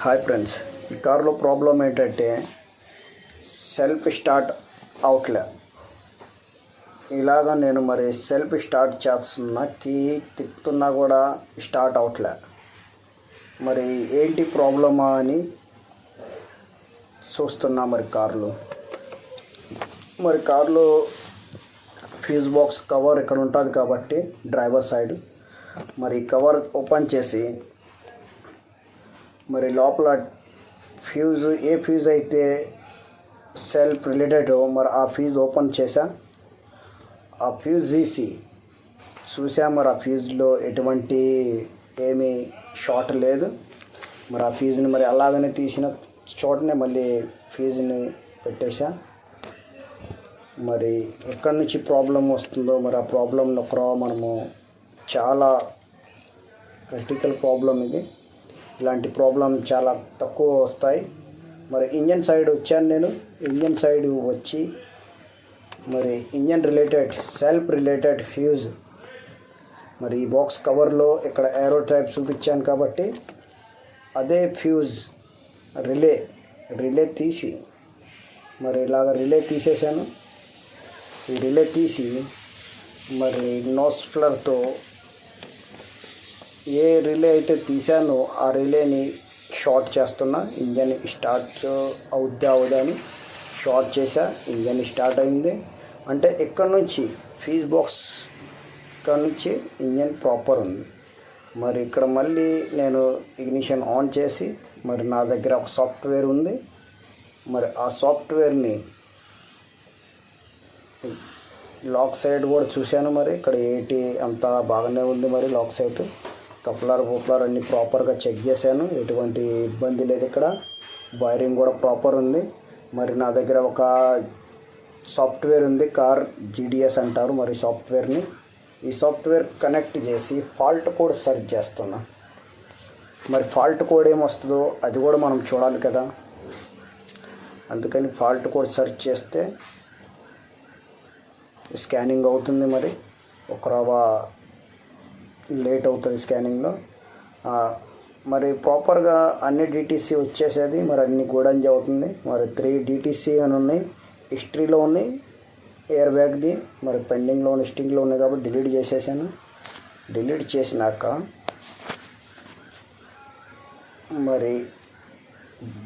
Hi friends, ఈ కార్లో problem ఏంటంటే సెల్ఫ్ స్టార్ట్ అవట్లే. ఇలాగా నేను మరి సెల్ఫ్ స్టార్ట్ చేస్తున్నా, కీ తిప్పుతున్నా కూడా స్టార్ట్ అవట్లే. మరి ఏంటి ప్రాబ్లమా అని చూస్తున్నా. మరి కార్లో ఫ్యూజ్ బాక్స్ కవర్ ఇక్కడ ఉంటుంది కాబట్టి డ్రైవర్ సైడ్ మరి కవర్ ఓపెన్ చేసి మరి లోపల ఏ ఫ్యూజ్ అయితే సెల్ఫ్ రిలేటెడ్ మరి ఆ ఫ్యూజ్ ఓపెన్ చేసా. ఆ ఫ్యూజ్ తీసి చూసా. మరి ఆ ఫ్యూజ్లో ఎటువంటి ఏమీ షార్ట్ లేదు. మరి ఆ ఫ్యూజ్ని మరి అలాగనే తీసిన చోటనే మళ్ళీ ఫ్యూజ్ని పెట్టేశా. మరి ఎక్కడి నుంచి ప్రాబ్లం వస్తుందో మరి ఆ ప్రాబ్లంలో మనము చాలా క్రిటికల్ ప్రాబ్లం ఇది. ఇలాంటి ప్రాబ్లం చాలా తక్కువ వస్తాయి. మరి ఇంజన్ సైడ్ వచ్చాను నేను. ఇంజన్ సైడ్ వచ్చి మరి engine related self related fuse మరి ఈ బాక్స్ కవర్లో ఇక్కడ ఏరో టైప్ చూపించాను కాబట్టి అదే ఫ్యూజ్ రిలే తీసి మరి ఇలాగ రిలే తీసేసాను. ఈ రిలే తీసి మరి నోస్ ఫ్లర్తో ఏ రిలే అయితే తీసానో ఆ రిలేని షార్ట్ చేస్తున్నా. ఇంజన్ స్టార్ట్ అవుద్దా అని షార్ట్ చేసా. ఇంజన్ స్టార్ట్ అయింది అంటే ఇక్కడ నుంచి ఫ్యూజ్ బాక్స్ ఇక్కడ నుంచి ఇంజన్ ప్రాపర్ ఉంది. మరి ఇక్కడ మళ్ళీ నేను ఇగ్నిషన్ ఆన్ చేసి మరి నా దగ్గర ఒక సాఫ్ట్వేర్ ఉంది. మరి ఆ సాఫ్ట్వేర్ని లాక్ సైడ్ కూడా చూశాను. మరి ఇక్కడ అంతా బాగానే ఉంది. మరి లాక్ సైడ్ కప్లర్ అన్నీ ప్రాపర్గా చెక్ చేశాను. ఎటువంటి ఇబ్బంది లేదు. ఇక్కడ వైరింగ్ కూడా ప్రాపర్ ఉంది. మరి నా దగ్గర ఒక సాఫ్ట్వేర్ ఉంది, కార్ జీడిఎస్ అంటారు. మరి ఈ సాఫ్ట్వేర్ కనెక్ట్ చేసి ఫాల్ట్ కోడ్ సెర్చ్ చేస్తున్నా. మరి ఫాల్ట్ కోడ్ ఏమొస్తుందో అది కూడా మనం చూడాలి కదా. అందుకని ఫాల్ట్ కోడ్ సెర్చ్ చేస్తే స్కానింగ్ అవుతుంది. మరి ఒక రవ్వ లేట్ అవుతుంది స్కానింగ్లో. మరి ప్రాపర్గా అన్ని డిటీసీ వచ్చేసేది. మరి అన్ని గూడంజ అవుతుంది. మరి 3 డిటీసీ అని ఉన్నాయి, హిస్టరీలో ఉన్నాయి, ఎయిర్ బ్యాగ్ది మరి పెండింగ్లో హిస్టరీలో ఉన్నాయి కాబట్టి డిలీట్ చేసేసాను. డిలీట్ చేసినాక మరి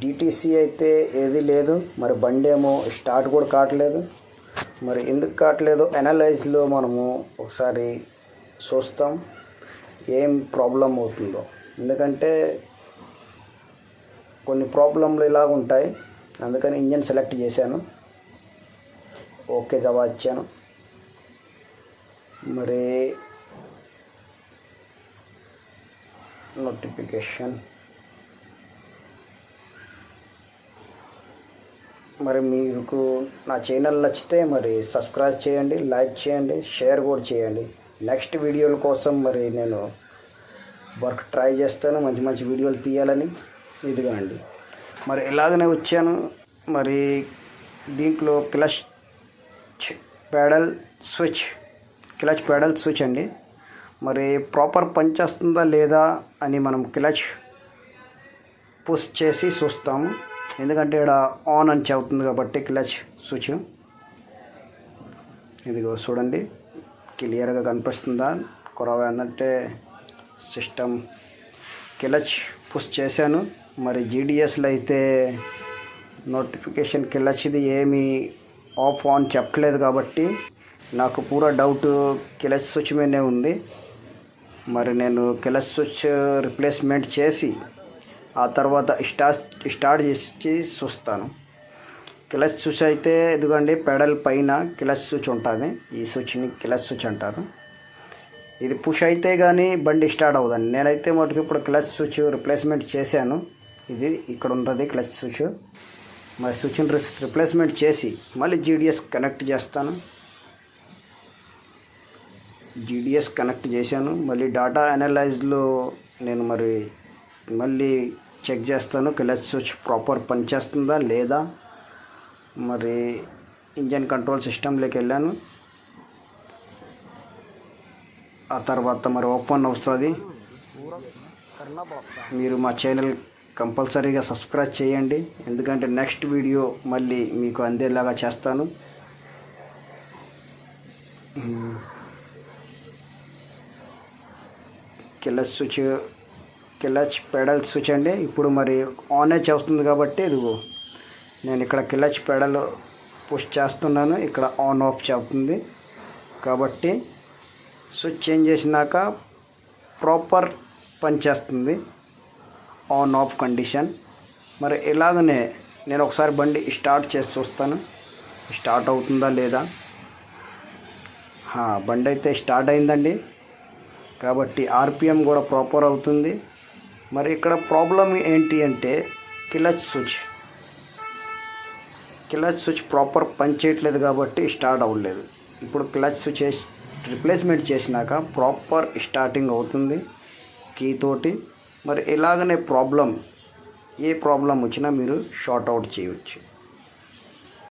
డిటీసీ అయితే ఏది లేదు. మరి బండి ఏమో స్టార్ట్ కూడా కావట్లేదు. మరి ఎందుకు కావట్లేదు అనలైజ్లో మనము ఒకసారి చూస్తాం ఏం ప్రాబ్లం అవుతుందో. ఎందుకంటే కొన్ని ప్రాబ్లంలు ఇలాగ ఉంటాయి. అందుకని ఇంజన్ సెలెక్ట్ చేశాను, ఓకే జవాబు ఇచ్చాను. మరి నోటిఫికేషన్ మరి మీకు నా ఛానల్ నచ్చితే మరి సబ్స్క్రైబ్ చేయండి, లైక్ చేయండి, షేర్ కూడా చేయండి. నెక్స్ట్ వీడియోల కోసం మరి నేను వర్క్ ట్రై చేస్తాను, మంచి వీడియోలు తీయాలని. ఇదిగానండి మరి ఇలాగనే వచ్చాను. మరి దీంట్లో క్లచ్ ప్యాడల్ స్విచ్ అండి. మరి ప్రాపర్ పనిచేస్తుందా లేదా అని మనం క్లచ్ పుష్ చేసి చూస్తాము. ఎందుకంటే ఇక్కడ ఆన్ అని చెబుతుంది కాబట్టి క్లచ్ స్విచ్. ఇదిగో చూడండి, క్లియర్గా కనిపిస్తుందా. కొరవ ఏంటంటే సిస్టమ్ క్లచ్ పుష్ చేశాను. మరి జీడిఎస్లో అయితే నోటిఫికేషన్ క్లచ్ది ఏమీ ఆఫ్ ఆన్ చెప్పలేదు కాబట్టి నాకు పూరా డౌట్ క్లచ్ స్విచ్ మీదే ఉంది. మరి నేను క్లచ్ స్విచ్ రిప్లేస్మెంట్ చేసి ఆ తర్వాత స్టార్ట్ చేసి చూస్తాను. క్లచ్ స్విచ్ అయితే ఎదుగండి పెడల్ పైన క్లచ్ స్విచ్ ఉంటుంది. ఈ స్విచ్ని క్లచ్ స్విచ్ అంటారు. ఇది పుష్ అయితే కానీ బండి స్టార్ట్ అవ్వదండి. నేనైతే మటుకు ఇప్పుడు క్లచ్ స్విచ్ రిప్లేస్మెంట్ చేశాను. ఇది ఇక్కడ ఉంటుంది క్లచ్ స్విచ్. మరి స్విచ్ని రిప్లేస్మెంట్ చేసి మళ్ళీ జీడిఎస్ కనెక్ట్ చేస్తాను. జీడిఎస్ కనెక్ట్ చేశాను. మళ్ళీ డాటా అనలైజ్లో నేను మళ్ళీ చెక్ చేస్తాను క్లచ్ స్విచ్ ప్రాపర్ పనిచేస్తుందా లేదా. మరి ఇంజన్ కంట్రోల్ సిస్టంలోకి వెళ్ళాను. ఆ తర్వాత మరి ఓపెన్ వస్తుంది. మీరు మా ఛానల్ కంపల్సరీగా సబ్స్క్రైబ్ చేయండి, ఎందుకంటే నెక్స్ట్ వీడియో మళ్ళీ మీకు అందేలాగా చేస్తాను. క్లచ్ పెడల్ స్విచ్ అండి. ఇప్పుడు మరి ఆన్ చేస్తుంది కాబట్టి ఇదిగో నేను ఇక్కడ క్లచ్ పెడల్ పుష్ చేస్తున్నాను, ఇక్కడ ఆన్ ఆఫ్ చేస్తుంది కాబట్టి స్విచ్ చేంజ్ చేసినాక ప్రాపర్ పనిచేస్తుంది ఆన్ ఆఫ్ కండిషన్. మరి ఇలాగనే నేను ఒకసారి బండి స్టార్ట్ చేసి చూస్తాను స్టార్ట్ అవుతుందా లేదా. బండి అయితే స్టార్ట్ అయిందండి, కాబట్టి ఆర్పిఎం కూడా ప్రాపర్ అవుతుంది. మరి ఇక్కడ ప్రాబ్లం ఏంటి అంటే క్లచ్ స్విచ్ ప్రాపర్ పని చేయట్లేదు కాబట్టి స్టార్ట్ అవ్వలేదు. ఇప్పుడు క్లచ్ స్విచ్ రిప్లేస్మెంట్ చేసినాక ప్రాపర్ స్టార్టింగ్ అవుతుంది కీ తోటి. మరి ఇలాగనే ఏ ప్రాబ్లం వచ్చినా మీరు షార్ట్ అవుట్ చేయవచ్చు.